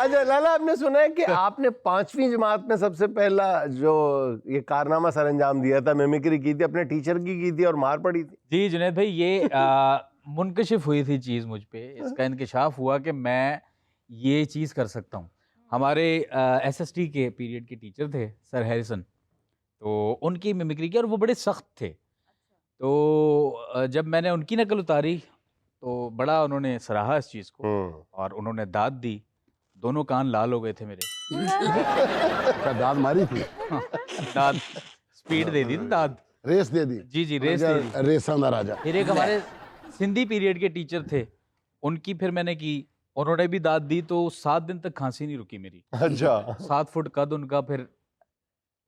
अच्छा लाला, आपने सुना है कि आपने 5वीं जमात में सबसे पहला जो ये कारनामा सर अंजाम दिया था, मिमिक्री की थी, अपने टीचर की थी और मार पड़ी थी। जी जुनैद भाई, ये मुनकशिफ हुई थी चीज़ मुझ पे, इसका इंकशाफ हुआ कि मैं ये चीज़ कर सकता हूँ। हमारे एसएसटी के पीरियड के टीचर थे सर हैरिसन, तो उनकी मिमिक्री की और वो बड़े सख्त थे। तो जब मैंने उनकी नकल उतारी तो बड़ा उन्होंने सराहा इस चीज़ को और उन्होंने दाद दी। दोनों कान लाल हो गए थे मेरे। क्या दाद मारी थी? दाद स्पीड दे दी ना, दाद रेस दे दी? जी जी, रेस दे दी। रेसां दा राजा। फिर एक हमारे सिंधी पीरियड के टीचर थे, उनकी फिर मैंने की, उन्होंने भी दाद दी, तो 7 दिन तक खांसी नहीं रुकी मेरी। अच्छा। 7 फुट कद उनका, फिर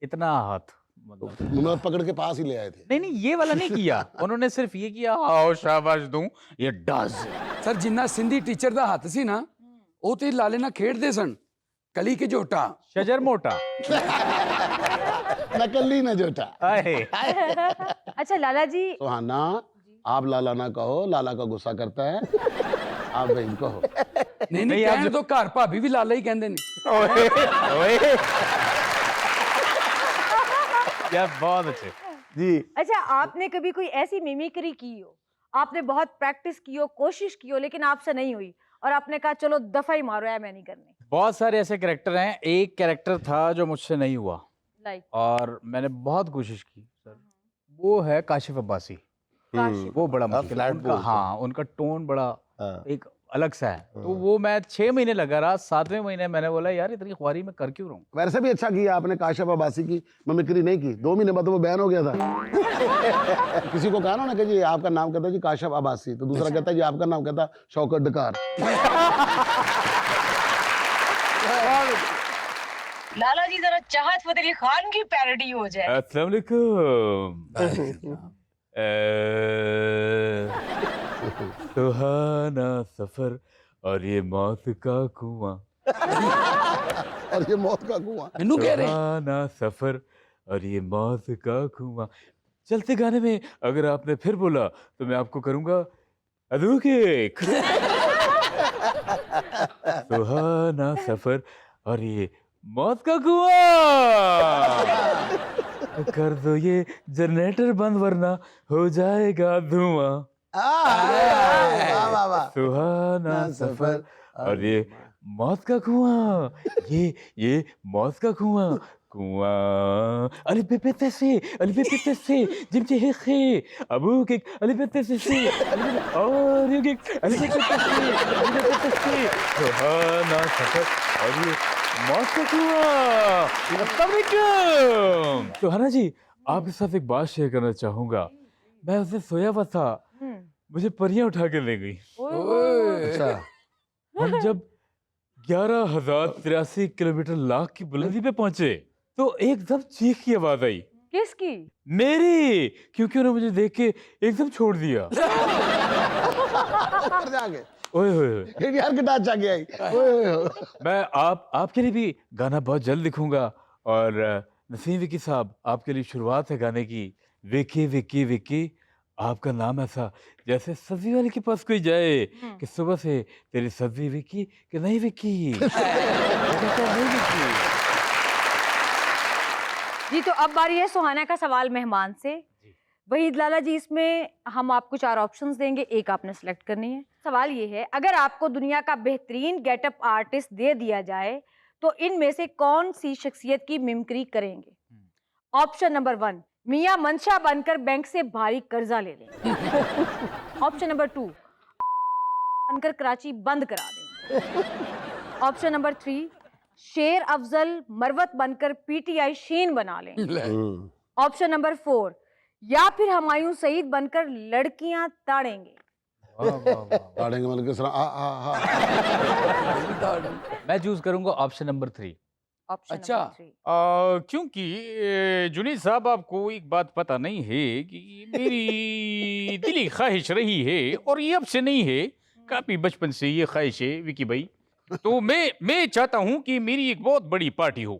इतना हाथ, मतलब मुनव्वर पकड़ के पास ही ले आए थे। नहीं नहीं, ये वाला नहीं किया उन्होंने, सिर्फ ये किया आओ शाबाश दूं, ये does. Sir Jinnah Sindhi teacher ਦਾ ਹੱਥ ਸੀ ਨਾ, ਉਹ ਤੇ ਲਾਲੇ ਨਾਲ ਖੇਡਦੇ ਸਨ, ਕਲੀ ਕੇ ਝੋਟਾ। शजर मोटा। नकली न जोटा। आए। अच्छा लाला जी, सुहाना, आप लाला ना कहो, लाला का गुस्सा करता है। आप बहन कहो। ਨਹੀਂ ਨਹੀਂ, ਕਹਿਣ ਤੋਂ ਘਰ ਭਾਬੀ ਵੀ ਲਾਲਾ ਹੀ ਕਹਿੰਦੇ ਨੇ। ओए ओए, क्या बहुत अच्छे जी। अच्छा आपने कभी कोई ऐसी मिमिक्री की हो, आपने बहुत प्रैक्टिस की हो, कोशिश की हो, लेकिन आपसे नहीं हुई और आपने कहा चलो दफा ही मारो, है मैं नहीं करनी? बहुत सारे ऐसे कैरेक्टर हैं। एक कैरेक्टर था जो मुझसे नहीं हुआ लाइक और मैंने बहुत कोशिश की सर, वो है काशिफ अब्बासी। वो बड़ा मुश्किल है उनका, हाँ उनका टोन बड़ा एक अलग सा है, तो वो मैं 6 महीने लगा रहा। 7वें महीने मैंने बोला यार इतनी ख्वारी में कर क्यों रहा हूँ। वैसे भी अच्छा किया आपने, काशिफ अब्बासी की मिमिक्री नहीं की। 2 महीने बाद तो वो बैन हो गया था। किसी को कहा ना कि जी आपका नाम कहता है जी काशिफ अब्बासी, तो दूसरा कहता है जी आपका नाम कहता शौकत डकार। लाला जी जरा चाहत फतेह अली खान की पैरोडी हो जाए। अस्सलाम वालेकुम। सुहाना सफर और ये मौत का कुआं, और ये मौत का कुआं। ਮੈਨੂੰ ਕਹਿ ਰਹੇ सुहाना सफर और ये मौत का कुआं। चलते गाने में अगर आपने फिर बोला तो मैं आपको करूंगा अदूके। सुहाना सफर और ये मौत का कुआं, कर दो ये जनरेटर बंद वरना हो जाएगा धुआं। वाह वाह वाह। सुहाना सफर और ये मौत का कुआं, ये मौत का कुआं, कुआं अली पे से अली पे से जिमचे है खे अबू के अली पे से और ये अली पे से सुहाना सफर और ये मौत का कुआं। अस्सलाम वालेकुम। सुहाना जी, आपके साथ एक बात शेयर करना चाहूंगा। मैं उसे सोया हुआ था, मुझे परियां उठा के ले गई। अच्छा। हम जब 11,083 किलोमीटर लाख की बुलंदी पे पहुंचे तो एकदम चीख की आवाज आई। किसकी? मेरी, क्योंकि उन्होंने मुझे देख के एकदम छोड़ दिया। जाके ओए होए होए। यार गिटार जाके आई। ओए ओए ओए। मैं आपके लिए भी गाना बहुत जल्द लिखूंगा और नसीम विकी साहब, आपके लिए शुरुआत है गाने की। विकी विकी विकी, आपका नाम ऐसा जैसे सब्जी वाले के पास कोई जाए कि सुबह से तेरी सब्जी विकी कि नहीं विकी। नहीं विकी। जी तो अब बारी है सुहाना का सवाल मेहमान से। वहीद लाला जी, इसमें हम आपको 4 ऑप्शंस देंगे, एक आपने सेलेक्ट करनी है। सवाल ये है, अगर आपको दुनिया का बेहतरीन गेटअप आर्टिस्ट दे दिया जाए तो इनमें से कौन सी शख्सियत की मिमिक्री करेंगे? ऑप्शन नंबर 1, मियां मनशा बनकर बैंक से भारी कर्जा ले लें। ऑप्शन नंबर 2, बनकर कराची बंद करा दें। ऑप्शन नंबर 3, शेर अफजल मरवत बनकर पीटीआई शीन बना लें। ऑप्शन नंबर 4, या फिर हुमायूं सईद बनकर लड़कियां ताड़ेंगे। ताड़ेंगे मतलब किस तरह? मैं चूज करूंगा ऑप्शन नंबर 3। ऑप्शन अच्छा। नंबर 3। क्योंकि जुनीद साहब, आपको एक बात पता नहीं है कि मेरी दिली ख्वाहिश रही है और ये अब से नहीं है, काफी बचपन से ये ख्वाहिश है विकी भाई। तो मैं चाहता हूं कि मेरी एक बहुत बड़ी पार्टी हो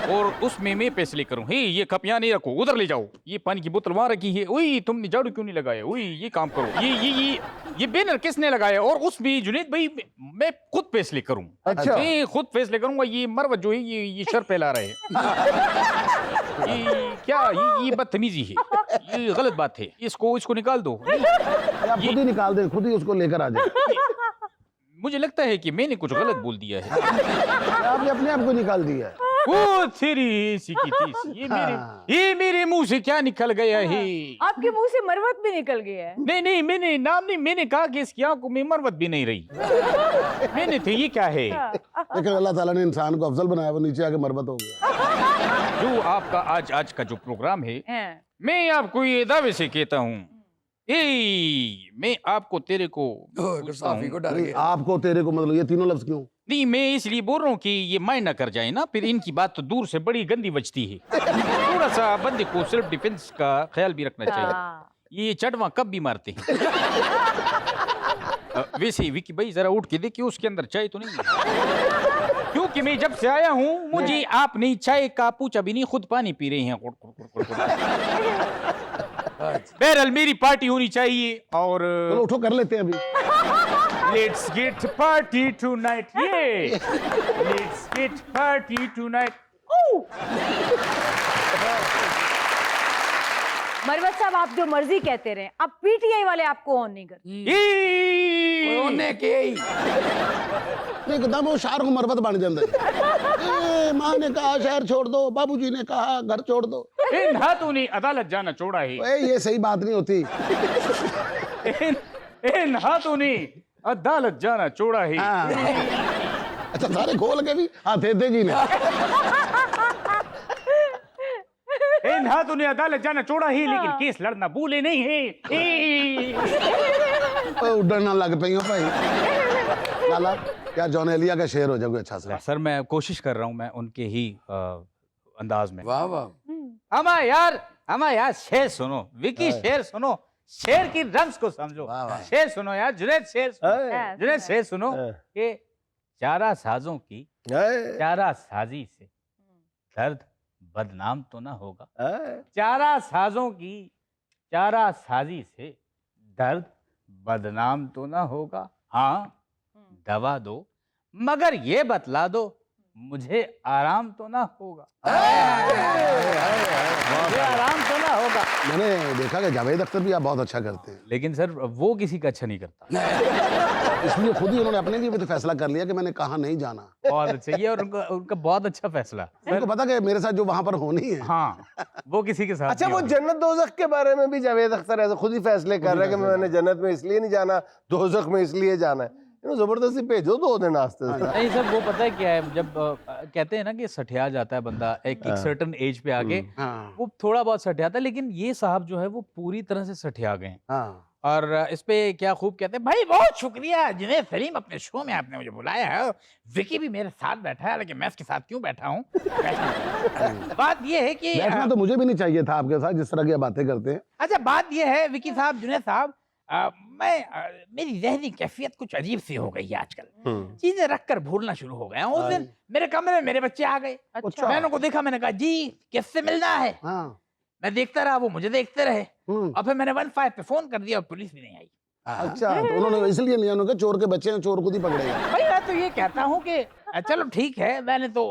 और उसमें मैं पैसे लेकर हूँ। हे ये कप यहाँ नहीं रखो, उधर ले जाओ। ये पानी की बोतल वहाँ रखी है। ओए तुमने झाड़ू क्यों नहीं लगाया? ओए ये काम करो। ये बैनर किसने लगाया? और उसमें जुनेद भाई मैं खुद फैसले करूँ। अच्छा। मैं खुद फैसले करूंगा। ये मरवत जो है ये शर फैला रहे हैं। ये क्या ये बदतमीजी है, ये गलत बात है। इसको निकाल दो। आप खुद ही निकाल दें, खुद ही उसको लेकर आ जाए। मुझे लगता है कि मैंने कुछ गलत बोल दिया है। आपने अपने आप को निकाल दिया है। ओ तेरी ऐसी की तीस, ये मेरे मुंह से क्या निकल गया है? आपके मुंह से मरवत भी निकल गया है। नहीं मैंने कहा कि इसकी आंखों में मरवत भी नहीं रही। मैंने तो ये क्या है? लेकिन अल्लाह ताला ने इंसान को अफजल बनाया, वो नीचे आके मरबत हो गया। जो आपका आज का जो प्रोग्राम है, हैं। मैं आपको ये दावे से कहता हूँ, मैं आपको तेरे को पूछता साफी हूँ। को डर नहीं, गया। आपको तेरे को मतलब ये तीनों लफ्ज क्यों? नहीं मैं इसलिए बोल रहा हूँ कि ये मायना कर जाए ना, फिर इनकी बात तो दूर से बड़ी गंदी बजती है। थोड़ा सा बंदे को सेल्फ डिफेंस का ख्याल भी रखना चाहिए। हाँ। ये चटवा कब भी मारते हैं। वैसे विकी भाई जरा उठ के देखिए उसके अंदर चाय तो नहीं है। क्योंकि मैं जब से आया हूँ मुझे आपने चाय का पूछा भी नहीं, खुद पानी पी रहे हैं। बहरहाल मेरी पार्टी होनी चाहिए और चलो उठो, कर लेते हैं अभी। Let's get party tonight. ये let's get party tonight. Marwat साहब आप जो मर्जी कहते रहे, अब पीटीआई वाले आपको ऑन नहीं करते। ਉਹਨੇ ਕਿਹਾ ਹੀ एकदम वो शार को मरबत बन जाता है। माँ ने कहा शहर छोड़ दो, बाबूजी ने कहा घर छोड़ दो। इन हाथों ने अदालत जाना छोड़ा है। ओए, ये सही बात नहीं होती। इन हाथों ने अदालत जाना छोड़ा है। हाँ। अच्छा सारे खोल के भी हाँ थे जी ने। इन हाथों ने अदालत जाना छोड़ा है, लेकिन केस लड़ना भूले नहीं है। उड़न ना लग पई हो भाई। लाला क्या जॉन एलिया का शेर हो जाए कोई अच्छा सा। सर मैं कोशिश कर रहा हूँ, मैं उनके ही अंदाज में। वाह वाह। अमा यार शेर सुनो, विकी शेर सुनो, शेर की रम्स को समझो। शेर सुनो यार, जुनैद शेर सुनो कि चारा साजों की चारा साजी से दर्द बदनाम तो ना होगा। चारा साजों की चारा साजी से दर्द बदनाम तो ना होगा। हाँ दवा दो मगर ये बतला दो मुझे आराम तो ना होगा। मुझे आराम तो ना होगा। मैंने देखा कि जावेद अख्तर भी आप बहुत अच्छा करते हैं, लेकिन सर वो किसी का अच्छा नहीं करता। इसलिए खुद ही उन्होंने अपने लिए भी तो फैसला कर लिया कि मैंने कहाँ नहीं जाना। बहुत अच्छा, ये और उनका बहुत अच्छा फैसला। उनको पता कि मेरे साथ जो वहां पर होनी है। हाँ वो किसी के साथ अच्छा नहीं वो होगा। जन्नत दोजख के बारे में भी जावेद अख्तर ऐसे खुद ही फैसले कर रहे हैं कि मैंने जन्नत में इसलिए नहीं जाना, दोजख में इसलिए जाना है। इन्हों जबरदस्ती भेजो 2 दिन आस्ते से। नहीं सर वो पता है क्या है, जब कहते हैं ना कि सठिया जाता है बंदा एक सर्टेन एज पे आके, हाँ वो थोड़ा बहुत सठियाता है, लेकिन ये साहब जो है वो पूरी तरह से सठिया गए हैं। हाँ। और इस पे क्या खूब कहते हैं, भाई बहुत शुक्रिया जुनैद सलीम अपने शो में आपने मुझे बुलाया है। विकी भी मेरे साथ बैठा है, लेकिन मैं इसके साथ क्यों बैठा हूँ? बात ये है कि बैठना तो मुझे भी नहीं चाहिए था आपके साथ, जिस तरह की बातें करते हैं। अच्छा बात ये है विकी साहब, जुनैद साहब, मेरी जहनी कैफियत कुछ अजीब सी हो गई है आजकल। चीजें रख कर भूलना शुरू हो गया। उस दिन मेरे कमरे में मेरे बच्चे आ गए। अच्छा। मैंने उनको देखा, मैंने कहा जी किससे मिलना है? हाँ। मैं देखता रहा, वो मुझे देखते रहे, हम्म। और फिर मैंने 15 पे फोन कर दिया और पुलिस भी नहीं आई। अच्छा तो उन्होंने इसलिए नहीं, उन्होंने कहा चोर के बच्चे हैं, चोर खुद ही पकड़ेगा। भाई मैं तो ये कहता हूँ कि चलो ठीक है, मैंने तो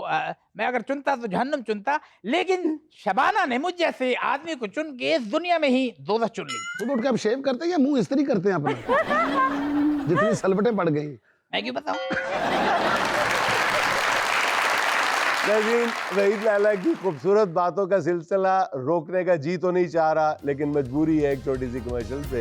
मैं अगर चुनता तो जहन्नम चुनता, लेकिन शबाना ने मुझ जैसे आदमी को चुन के इस दुनिया में ही दोज़ख चुन ली। खुद उठ के आप शेव करते हैं या मुंह इस्त्री करते हैं अपना? जितनी सलवटें पड़ गई। मैं क्यों बताऊँ? नाज़रीन, वहीद लाला की खूबसूरत बातों का सिलसिला रोकने का जी तो नहीं चाह रहा, लेकिन मजबूरी है एक छोटी सी कमर्शियल ब्रेक।